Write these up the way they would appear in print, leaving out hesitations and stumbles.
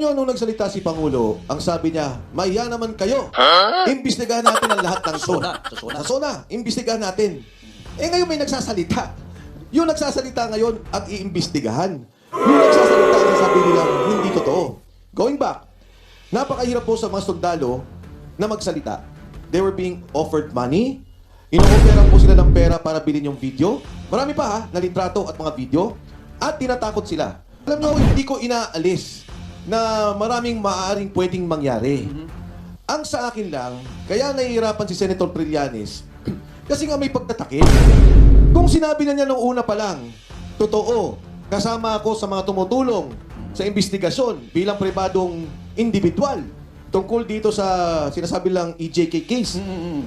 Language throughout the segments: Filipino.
nyo nung nagsalita si Pangulo, ang sabi niya, maya naman kayo. Imbestigahan natin ang lahat ng to. Sa SONA. Imbestigahan natin. Eh ngayon may nagsasalita. Yung nagsasalita ngayon ang iimbestigahan. Yung nagsasalita ang sabi nila, hindi totoo. Going back, napakahirap po sa mga sundalo na magsalita. They were being offered money. Ino-offeran po sila ng pera para bilhin yung video. Marami pa ha, na litrato at mga video. At tinatakot sila. Alam nyo, hindi ko inaalis na maraming maaaring pwedeng mangyari. Ang sa akin lang, kaya nahihirapan si Senator Trillanes, kasi nga may pagtatakip. Kung sinabi na niya nung una pa lang, totoo, kasama ako sa mga tumutulong sa investigasyon bilang pribadong individual tungkol dito sa sinasabi lang EJK case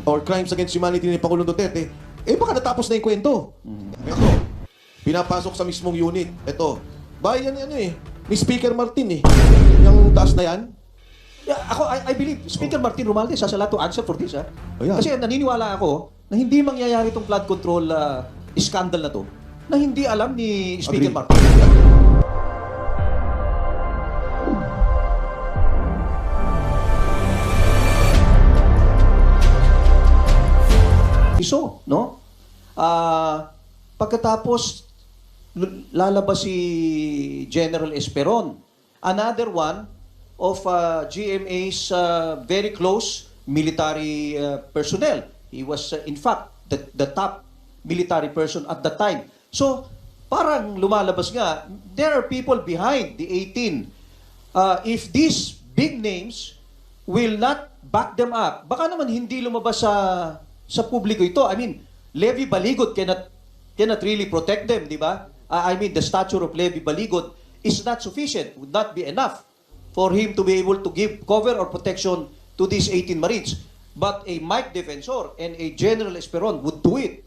or crimes against humanity ni Pangulong Duterte, eh baka natapos na yung kwento. Ito, pinapasok sa mismong unit. Ito, bahay yan ni Speaker Martin yung taas na yan. Yeah, I believe Speaker Martin Romualdez has a lot to answer for this. Ayan. Kasi naniniwala ako na hindi mangyayari itong flood control scandal na to na hindi alam ni Speaker Agree. Martin. So, no? Pagkatapos lalabas si General Esperon, another one of GMA's very close military personnel. He was, in fact, the top military person at the time. So, parang lumalabas nga, there are people behind the 18. If these big names will not back them up, baka naman hindi lumabas sa publiko ito. I mean, Levi Baligot cannot really protect them, di ba? I mean, the stature of Levi Baligot is not sufficient, would not be enough for him to be able to give cover or protection to these 18 Marines. But a Mike Defensor and a General Esperon would do it.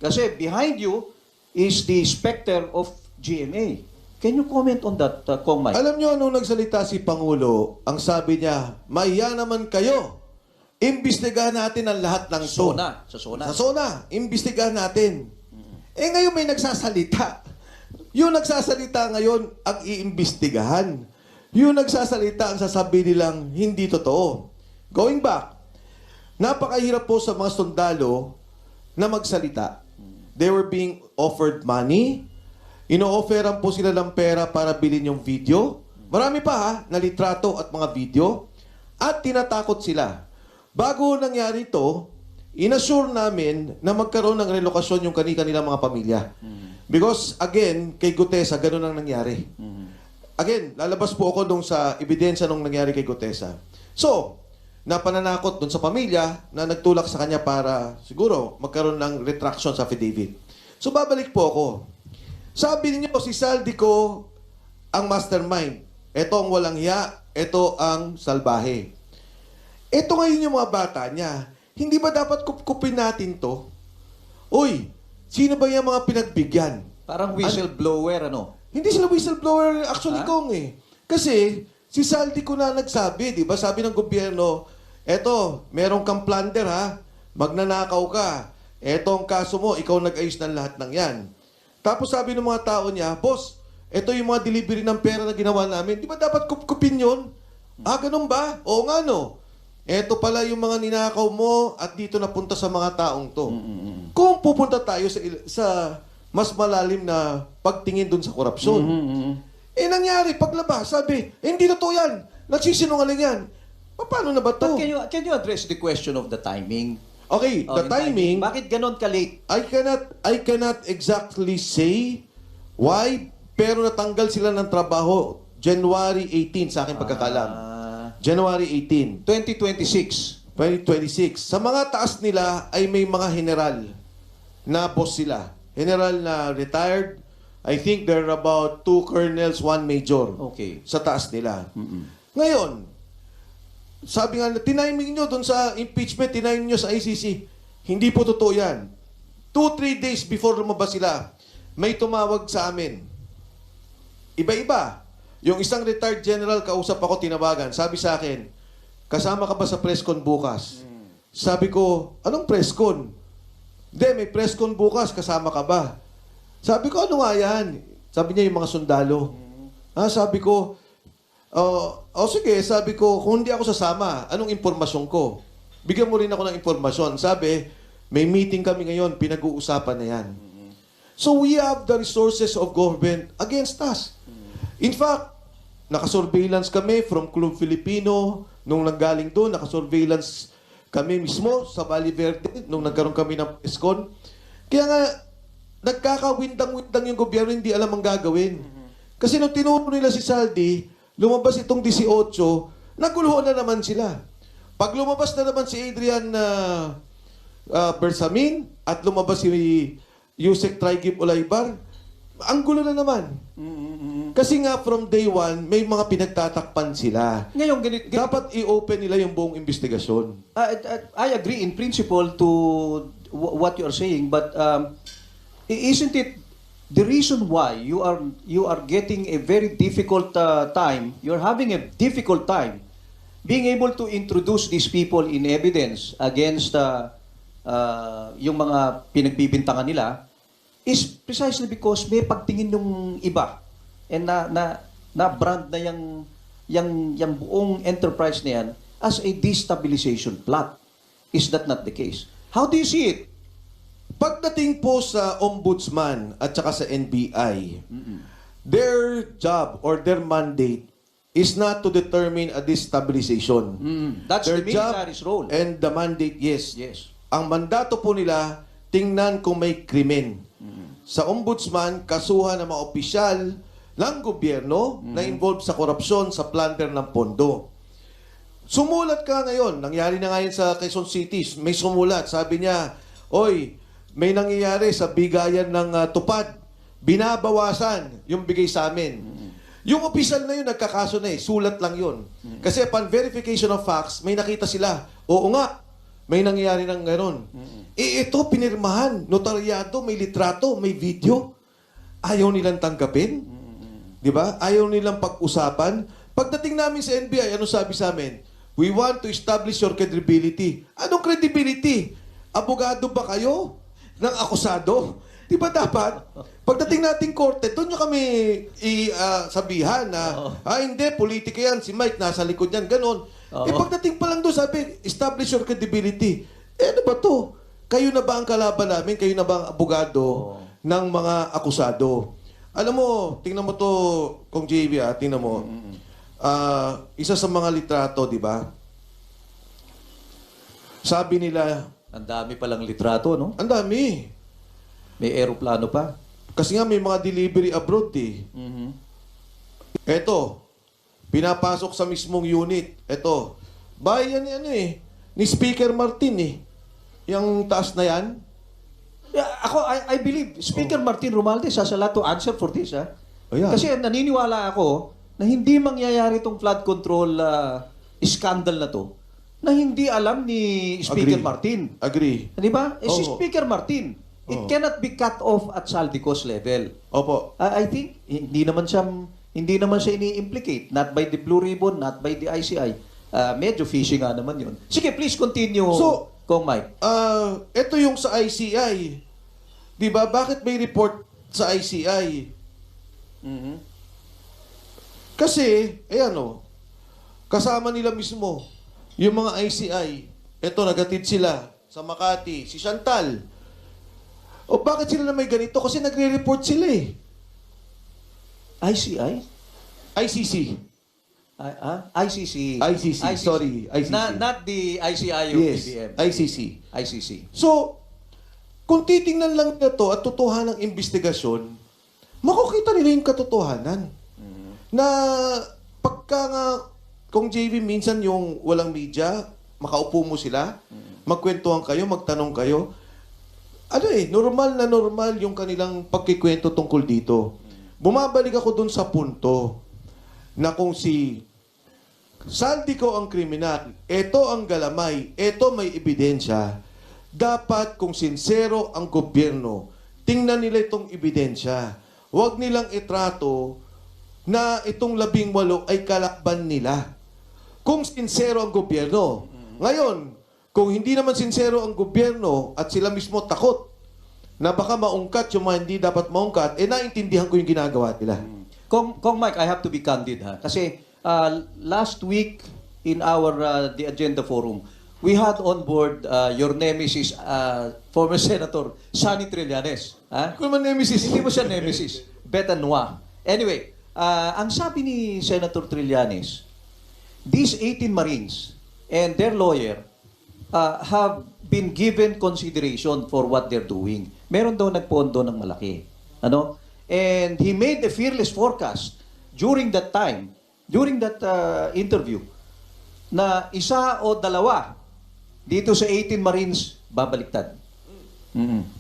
Kasi behind you is the specter of GMA. Can you comment on that, Kong Mike? Alam nyo, nung nagsalita si Pangulo, ang sabi niya, maya naman kayo. Imbestigahan natin ang lahat ng to. Sa SONA. Sa SONA, imbestigahan natin. Eh ngayon may nagsasalita. Yung nagsasalita ngayon ang iimbestigahan. Yung nagsasalita ang sasabihin nilang hindi totoo. Going back, napakahirap po sa mga sundalo na magsalita. They were being offered money. Ino-offeran po sila ng pera para bilhin yung video. Marami pa ha, na litrato at mga video. At tinatakot sila. Bago nangyari ito, inassure namin na magkaroon ng relokasyon yung kanilang mga pamilya. Because, again, kay Gutesa, ganun ang nangyari. Again, lalabas po ako dun sa ebidensya nung nangyari kay Gutesa. So, napananakot dun sa pamilya na nagtulak sa kanya para, siguro, magkaroon ng retraction sa affidavit. So, babalik po ako. Sabi niyo, si Saldico ang mastermind. Ito ang walang hiya, ito ang salbahe. Ito ngayon yung mga bata niya. Hindi ba dapat kupkupin natin to? Uy, sino ba yung mga pinagbigyan? Parang whistleblower, ano? Hindi sila whistleblower actually, Ha? Kong Kasi, si Saldico na nagsabi, di ba? Sabi ng gobyerno, eto, meron kang plunder ha, magnanakaw ka. Eto ang kaso mo, ikaw nag-ayos ng lahat ng yan. Tapos sabi ng mga tao niya, boss, eto yung mga delivery ng pera na ginawa namin. Di ba dapat kupkupin yun? Ah, ganun ba? Oo nga no. Eto pala yung mga ninakaw mo at dito napunta sa mga taong to. Kung pupunta tayo sa mas malalim na pagtingin dun sa korupsyon. Eh nangyari, paglabas, sabi, hindi totoo yan. Nagsisinungaling yan. Paano na ba to? But can you address the question of the timing? Okay, the Yung timing, Bakit ganon ka-late? I cannot exactly say why, pero natanggal sila ng trabaho January 18 sa aking pagkakalam. January 18. 2026. 2026. Sa mga taas nila ay may mga general na boss sila. General na retired. I think there are about 2 colonels, 1 major. Okay. Sa taas nila. Ngayon, sabi nga, tiniming nyo doon sa impeachment, tiniming nyo sa ICC. Hindi po totoo yan. 2-3 days before lumabas sila, may tumawag sa amin. Iba-iba. Yung isang retired general, kausap ako, tinawagan. Sabi sa akin, kasama ka ba sa press con bukas? Sabi ko, anong press con? Hindi, may press con bukas, kasama ka ba? Sabi ko, ano nga yan? Sabi niya, yung mga sundalo. Sabi ko, Sige, sabi ko, kung hindi ako sasama, anong impormasyon ko? Bigyan mo rin ako ng impormasyon. Sabi, may meeting kami ngayon, pinag-uusapan na yan. So we have the resources of government against us. In fact, nakasurveillance kami from Club Filipino, nung nanggaling doon, nakasurveillance kami mismo sa Valle Verde, nung nagkaroon kami ng ESCON. Kaya nga, nagkakawindang-windang yung gobyerno, hindi alam ang gagawin. Kasi nung tinuro nila si Saldi, lumabas itong 18, naguluhan na naman sila. Pag lumabas na naman si Adrian Bersamin at lumabas si Yusek Traigip Olaybar, ang gulo na naman. Kasi nga from day one, may mga pinagtatakpan sila. Ngayon, Dapat i-open nila yung buong investigasyon. I agree in principle to what you are saying, but isn't it the reason why you are getting a very difficult time, you're having a difficult time being able to introduce these people in evidence against yung mga pinagbibintangan nila is precisely because may pagtingin ng iba and na brand na yung buong enterprise na yan as a destabilization plot. Is that not the case? How do you see it? Pagdating po sa ombudsman at saka sa NBI, their job or their mandate is not to determine a destabilization. That's Their the job military's role. and the mandate, yes. Yes. Ang mandato po nila, tingnan kung may krimen. Sa ombudsman, kasuhan ng mga opisyal ng gobyerno na involved sa korupsyon, sa plunder ng pondo. Sumulat ka ngayon, nangyari na ngayon sa Quezon City, may sumulat, sabi niya, oy, may nangyayari sa bigayan ng tupad, binabawasan yung bigay sa amin. Yung opisyal na yun, nagkakaso na sulat lang yun. Kasi upon verification of facts, may nakita sila, oo nga, may nangyayari ng gano'n. Ito, pinirmahan, notaryado, may litrato, may video. Ayaw nilang tanggapin. Di ba? Ayaw nilang pag-usapan. Pagdating namin sa NBI, ano sabi sa amin? We want to establish your credibility. Anong credibility? Abogado ba kayo ng akusado? Di ba dapat? Pagdating nating korte, doon nyo kami sabihan na, hindi, politika yan, si Mike nasa likod yan, ganon. Pagdating pa lang doon, sabi, establish your credibility. Ano ba to? Kayo na ba ang kalaban namin? Kayo na ba ang abogado ng mga akusado? Alam mo, tingnan mo to, Kong JV, tingnan mo. Isa sa mga litrato, di ba? Sabi nila, Ang dami palang litrato, no? ang dami. May eroplano pa. Kasi nga may mga delivery abroad eh. Eto, pinapasok sa mismong unit. Eto, bahay yan ni Speaker Martin eh. Yung taas na yan. Yeah, I believe Speaker Martin Romualdez has a lot to answer for this. Ayan. Kasi naniniwala ako na hindi mangyayari itong flood control scandal na to na hindi alam ni Speaker Agree. Martin. Agree. Di ba? Si Oo. Speaker Martin, it Oo. cannot be cut off at Saldico's level. Opo. I think hindi naman siya ini-implicate, not by the Blue Ribbon, not by the ICI. Medyo fishy nga naman 'yun. Sige, please continue. So, Kong Mike. Ito yung sa ICI. Di ba? Bakit may report sa ICI? Kasi, kasama nila mismo, yung mga ICI, eto, nagatid sila sa Makati, si Chantal. O bakit sila na may ganito? Kasi nagre-report sila eh. ICI? ICC. ICC. ICC, sorry, ICC. Not the ICI of Yes, BBM. ICC. ICC. So, kung titingnan lang nila to at totohanan ng investigasyon, makikita nila yung katotohanan. Na pagka nga, kung JV, minsan yung walang media, makaupo mo sila, magkwentuhan kayo, magtanong kayo, normal na normal yung kanilang pagkikwento tungkol dito. Bumabalik ako dun sa punto na kung si Saldico ang kriminal, ito ang galamay, ito may ebidensya, dapat kung sincero ang gobyerno, tingnan nila itong ebidensya. Huwag nilang itrato na itong 18 ay kalakban nila. Kung sincero ang gobyerno. Ngayon, kung hindi naman sincero ang gobyerno at sila mismo takot na baka maungkat yung mga hindi dapat maungkat, naintindihan ko yung ginagawa nila. Kong Mike, I have to be candid ha. Kasi Last week in our the agenda forum, we had on board your nemesis, former Senator Sonny Trillanes. Ha? Kung naman nemesis. Hindi mo siya nemesis. Betanwa. Anyway, ang sabi ni Senator Trillanes, these 18 Marines and their lawyer have been given consideration for what they're doing. Meron daw nagpondo ng malaki. Ano? And he made a fearless forecast during that time, during that interview, na isa o dalawa dito sa 18 Marines babaliktad.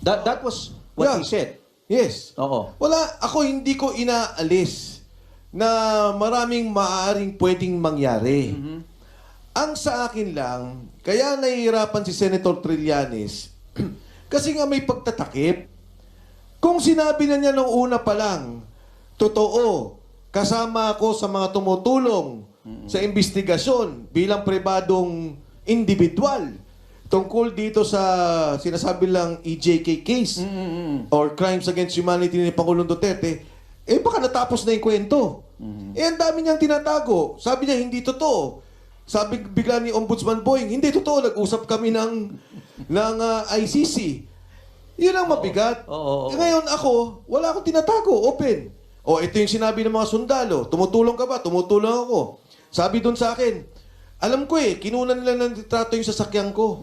That was what he said. Yes. Oo. Ako hindi ko inaalis na maraming maaaring pwedeng mangyari. Ang sa akin lang, kaya nahihirapan si Senator Trillanes, kasi nga may pagtatakip. Kung sinabi na niya nung una pa lang, totoo, kasama ako sa mga tumutulong sa investigasyon bilang pribadong individual tungkol dito sa sinasabi lang EJK case or crimes against humanity ni Pangulong Duterte, baka natapos na yung kwento. Ang dami niyang tinatago. Sabi niya, hindi totoo. Sabi bigla ni Ombudsman Boying, hindi totoo, nag-usap kami ng ICC. Yun ang mabigat. Ngayon ako, wala akong tinatago, open. Ito yung sinabi ng mga sundalo, tumutulong ka ba? Tumutulong ako. Sabi doon sa akin, alam ko kinunan nila ng litrato yung sasakyan ko.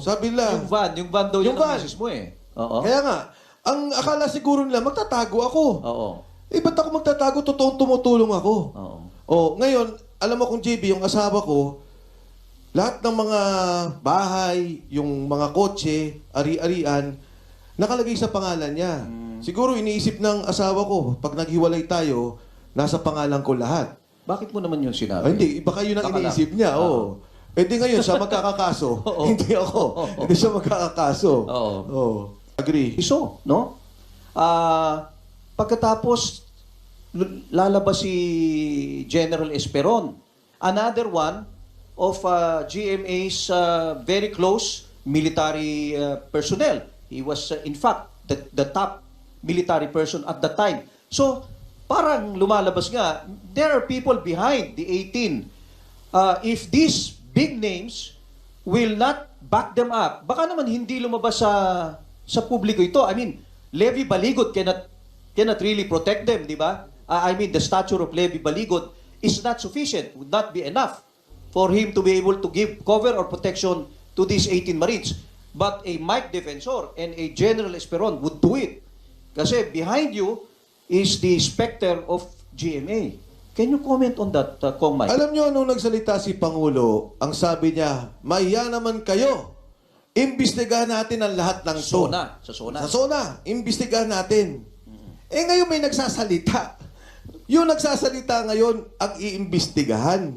Sabi nila. Yung van daw yung yung van. misis mo Oo. Kaya nga, ang akala siguro nila, magtatago ako. Oo. Ba't ako magtatago? Totoong tumutulong ako. Ngayon, alam mo kung JB, yung asawa ko, lahat ng mga bahay, yung mga kotse, ari-arian, nakalagay sa pangalan niya. Siguro iniisip ng asawa ko, pag naghiwalay tayo, nasa pangalan ko lahat. Bakit mo naman yun sinabi? Hindi, baka yun ang iniisip niya. Di ngayon, siya magkakakaso. Hindi ako. Hindi siya magkakakaso. Agree. Iso, no? Pagkatapos, lalabas si General Esperon. Another one of GMA's very close military personnel. He was, in fact, the top military person at the time. So, parang lumalabas nga, there are people behind the 18. If these big names will not back them up, baka naman hindi lumabas sa publiko ito. I mean, Levi Baligot cannot really protect them, di ba? I mean, the stature of Levi Baligot is not sufficient, would not be enough for him to be able to give cover or protection to these 18 Marines. But a Mike Defensor and a General Esperon would do it. Kasi behind you is the specter of GMA. Can you comment on that, Kong Mike? Alam niyo, nung nagsalita si Pangulo, ang sabi niya, mahiya naman kayo. Imbestigahan natin ang lahat ng to. Sa Sona. Sa Sona, imbestigahan natin. Ngayon may nagsasalita. Yung nagsasalita ngayon, ang iimbestigahan.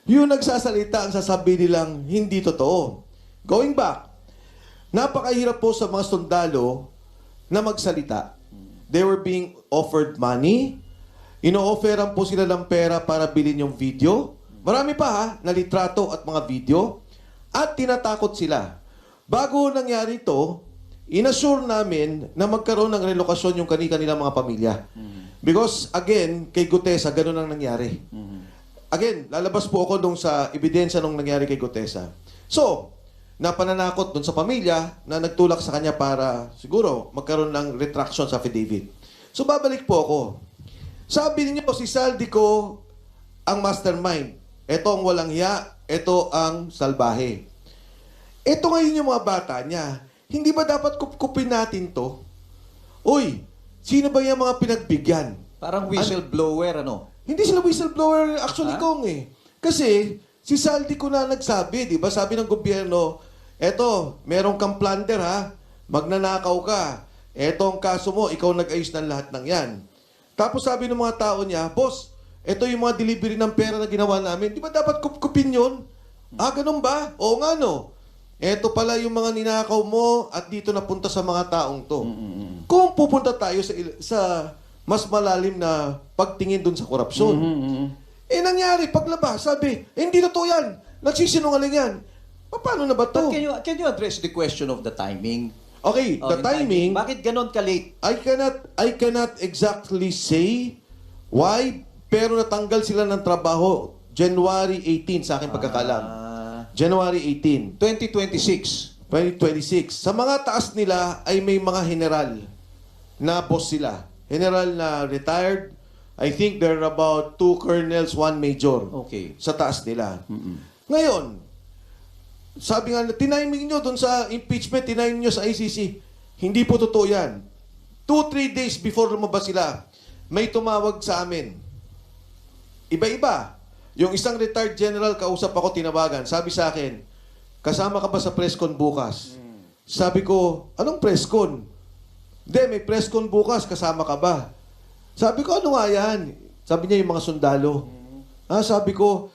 Yung nagsasalita, ang sasabihin nilang hindi totoo. Going back, napakahirap po sa mga sundalo na magsalita. They were being offered money. Ino-offeran po sila ng pera para bilhin yung video. Marami pa na litrato at mga video. At tinatakot sila. Bago nangyari ito, inassure namin na magkaroon ng relokasyon yung kanilang mga pamilya. Because, again, kay Gutesa, ganun ang nangyari. Again, lalabas po ako dun sa ebidensya nung nangyari kay Gutesa. So, napananakot dun sa pamilya na nagtulak sa kanya para siguro magkaroon ng retraction sa affidavit. So, babalik po ako. Sabi niyo, si Saldico ang mastermind. Ito ang walang hiya. Ito ang salbahe. Ito ngayon yung mga bata niya. Hindi ba dapat kupkupin natin to? Uy, sino ba yung mga pinagbigyan? Parang whistleblower, ano? Hindi sila whistleblower actually, Kong Kasi, si Saldico na nagsabi, di ba? Sabi ng gobyerno, eto, meron kang plunder ha, magnanakaw ka. Eto ang kaso mo, ikaw nag-ayos ng lahat ng yan. Tapos sabi ng mga tao niya, boss, eto yung mga delivery ng pera na ginawa namin. Di ba dapat kupkupin yun? Ganun ba? Oo nga no. Eto pala yung mga ninakaw mo at dito napunta sa mga taong to. Kung pupunta tayo sa mas malalim na pagtingin dun sa korupsyon. Nangyari, paglabas, sabi, hindi totoo yan. Nagsisinungaling yan. Paano na ba to? But can you address the question of the timing? Okay, the timing, Bakit ganon ka-late? I cannot exactly say why, pero natanggal sila ng trabaho January 18 sa aking pagkakalam. January 18, 2026. 2026. Sa mga taas nila ay may mga general na boss sila. General na retired. I think there are about 2 colonels, 1 major. Okay. Sa taas nila. Ngayon, sabi nga, tiniming nyo doon sa impeachment, tiniming nyo sa ICC. Hindi po totoo yan. 2-3 days before lumabas sila, may tumawag sa amin. Iba-iba. Yung isang retired general, kausap ako, tinawagan. Sabi sa akin, kasama ka ba sa presscon bukas? Sabi ko, anong presscon? Hindi, may presscon bukas, kasama ka ba? Sabi ko, ano nga yan? Sabi niya, yung mga sundalo. Sabi ko,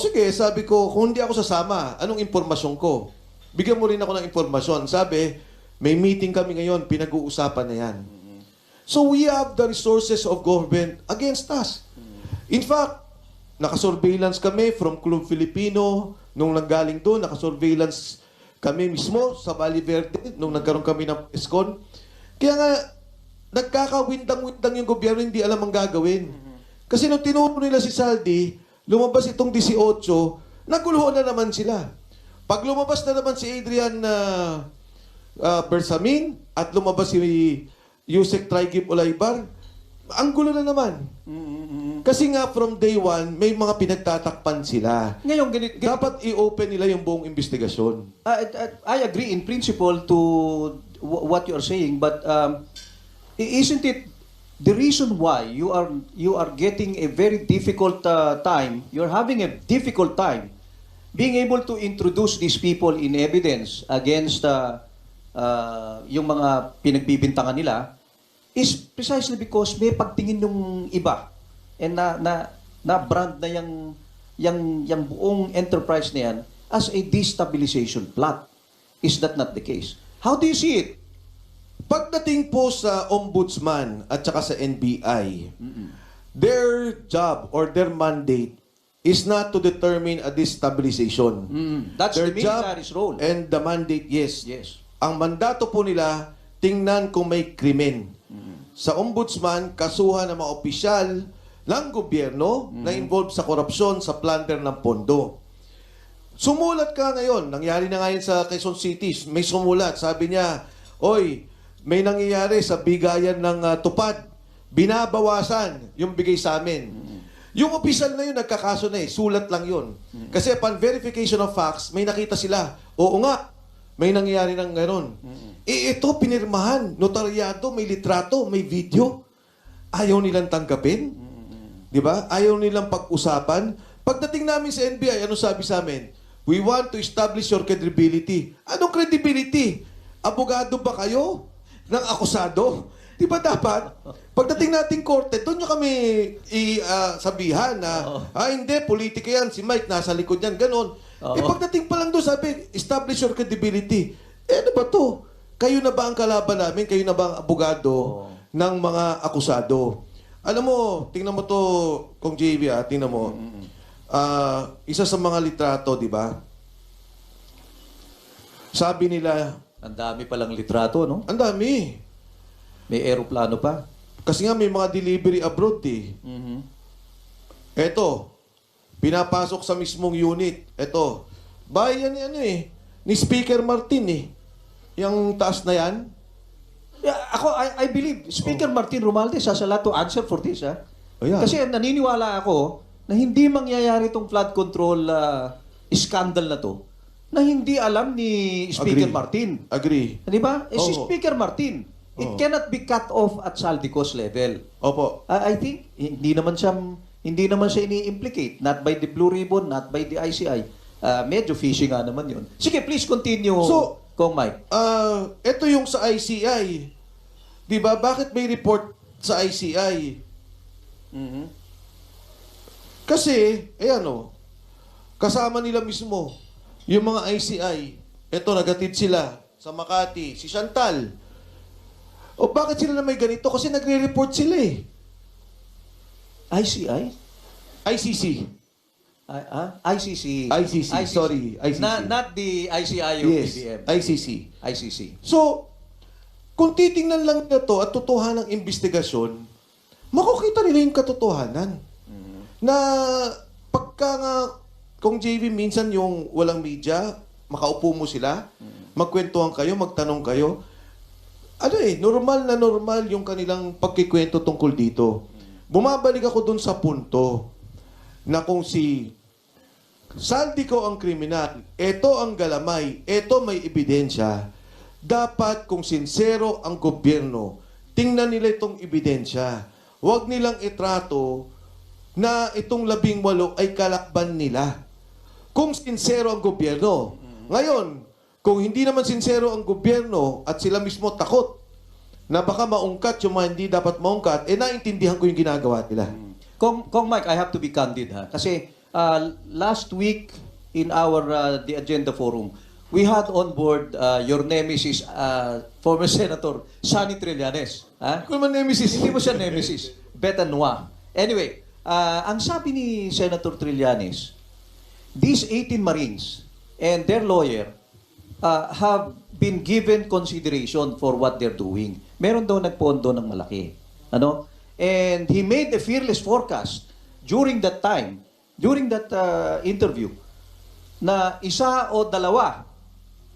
sige, sabi ko, kung hindi ako sasama, anong impormasyon ko? Bigyan mo rin ako ng impormasyon. Sabi, may meeting kami ngayon, pinag-uusapan na yan. So we have the resources of government against us. In fact, nakasurveillance kami from Club Filipino, nung nanggaling doon, nakasurveillance kami mismo sa Valle Verde, nung nagkaroon kami ng ESCON. Kaya nga, nagkakawindang-windang yung gobyerno, hindi alam ang gagawin. Kasi nung tinuro nila si Saldi, lumabas itong 18, naguluhan na naman sila. Pag lumabas na naman si Adrian Bersamin at lumabas si Yusek Traigip Olaybar, ang gulo na naman. Kasi nga from day one, may mga pinagtatakpan sila. Ngayon, Dapat i-open nila yung buong investigasyon. I agree in principle to what you are saying, but isn't it the reason why you are getting a very difficult time, you're having a difficult time being able to introduce these people in evidence against yung mga pinagbibintangan nila is precisely because may pagtingin yung iba and na brand na yung buong enterprise na yan as a destabilization plot. Is that not the case? How do you see it? Pagdating po sa ombudsman at saka sa NBI, their job or their mandate is not to determine a destabilization. That's Their the military's role. And the mandate, yes. Yes. Ang mandato po nila, tingnan kung may krimen. Sa ombudsman, kasuhan ng mga opisyal ng gobyerno na involved sa korupsyon, sa plunder ng pondo. Sumulat ka ngayon, nangyari na ngayon sa Quezon City, may sumulat, sabi niya, oy, may nangyayari sa bigayan ng tupad, binabawasan yung bigay sa amin. Yung opisyal na yun, nagkakaso na sulat lang yun. Kasi upon verification of facts, may nakita sila, oo nga, may nangyayari ng gano'n. Ito, pinirmahan, notaryado, may litrato, may video. Ayaw nilang tanggapin. Di ba? Ayaw nilang pag-usapan. Pagdating namin sa NBI, ano sabi sa amin? We want to establish your credibility. Anong credibility? Abogado ba kayo ng akusado? Di ba dapat? Pagdating natin korte, doon nyo kami sabihan na, hindi, politika yan, si Mike nasa likod yan, ganon. Pagdating pa lang doon, sabi, establish your credibility. Ano ba to? Kayo na ba ang kalaban namin? Kayo na ba ang abogado ng mga akusado? Alam mo, tingnan mo to, Kong JV, tingnan mo. Isa sa mga litrato, di ba? Sabi nila, Ang dami palang litrato, no? ang dami. May eroplano pa. Kasi nga may mga delivery abroad eh. Eto, pinapasok sa mismong unit. Eto, bahay yan ni Speaker Martin eh. Yung taas na yan. Yeah, I believe, Speaker Martin Romualdez has a lot to answer for this. Ayan. Kasi naniniwala ako na hindi mangyayari itong flood control scandal na to na hindi alam ni Speaker Agree. Martin. Agree. Di ba? Si Oo. Speaker Martin, it cannot be cut off at Saldico's level. Opo. I think hindi naman siya ini-implicate, not by the Blue Ribbon, not by the ICI. Medyo fishy nga naman 'yun. Sige, please continue, So, Kong Mike. Ito yung sa ICI. 'Di ba? Bakit may report sa ICI? Kasi, kasama nila mismo yung mga ICI. Ito, nagatid sila sa Makati, si Chantal. O bakit sila na may ganito? Kasi nagre-report sila eh. ICI? ICC. ICC. ICC, sorry, ICC. Not the ICI of Yes, PBM. ICC. ICC. So, kung titingnan lang na to at tutuhan ng investigasyon, makukita nila yung katotohanan. Na pagka nga, kung JV, minsan yung walang media, makaupo mo sila, magkwentuhan kayo, magtanong kayo. Normal na normal yung kanilang pagkikwento tungkol dito. Bumabalik ako dun sa punto na kung si Saldico ang kriminal, eto ang galamay, eto may ebidensya, dapat kung sincero ang gobyerno, tingnan nila itong ebidensya. Huwag nilang itrato na itong 18 ay kalakban nila. Kung sincero ang gobyerno. Ngayon, kung hindi naman sincero ang gobyerno at sila mismo takot na baka maungkat yung mga hindi dapat maungkat, naintindihan ko yung ginagawa nila. Kong Mike, I have to be candid ha. Kasi last week in our the agenda forum, we had on board your nemesis, former Senator Sonny Trillanes. Ha? Kung naman nemesis. Hindi mo siya nemesis. Betanwa. Anyway, ang sabi ni Senator Trillanes, these 18 Marines and their lawyer have been given consideration for what they're doing. Meron daw nagpondo ng malaki. Ano? And he made a fearless forecast during that time, during that interview, na isa o dalawa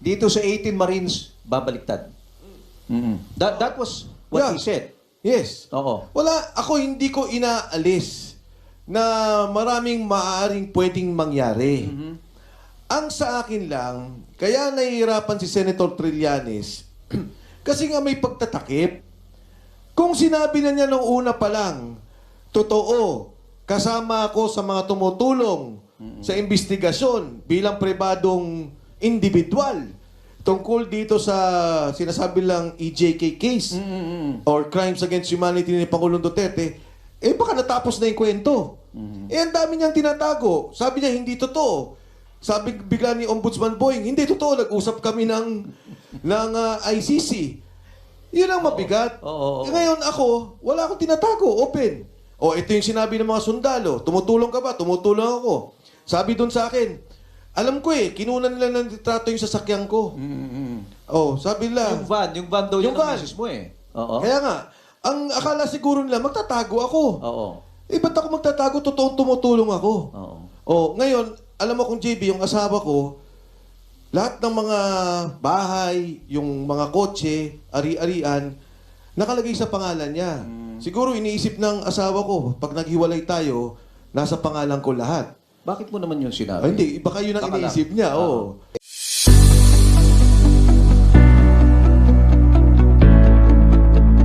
dito sa 18 Marines babaliktad. That was what he said. Yes. Oo. Ako hindi ko inaalis na maraming maaaring pwedeng mangyari. Ang sa akin lang, kaya nahihirapan si Senator Trillanes, kasi nga may pagtatakip. Kung sinabi na niya nung una pa lang, totoo, kasama ako sa mga tumutulong sa investigasyon bilang pribadong individual tungkol dito sa sinasabi lang EJK case or crimes against humanity ni Pangulong Duterte, baka natapos na yung kwento. Ang dami niyang tinatago. Sabi niya, hindi totoo. Sabi bigla ni Ombudsman Boying, hindi totoo, nag-usap kami ng ICC. Yun ang mabigat. Ngayon ako, wala akong tinatago, open. Ito yung sinabi ng mga sundalo, tumutulong ka ba? Tumutulong ako. Sabi doon sa akin, alam ko kinunan nila ng litrato yung sasakyan ko. Sabi nila. Yung van daw yung yung van. misis mo Oo. Kaya nga, ang akala siguro nila, magtatago ako. Oo. Ba't ako magtatago? Totoong tumutulong ako. Oo. Ngayon, alam mo kung JB, yung asawa ko, lahat ng mga bahay, yung mga kotse, ari-arian, nakalagay sa pangalan niya. Siguro iniisip ng asawa ko, pag naghiwalay tayo, nasa pangalan ko lahat. Bakit mo naman yung sinabi? Hindi, baka yun ang Baka lang. iniisip niya.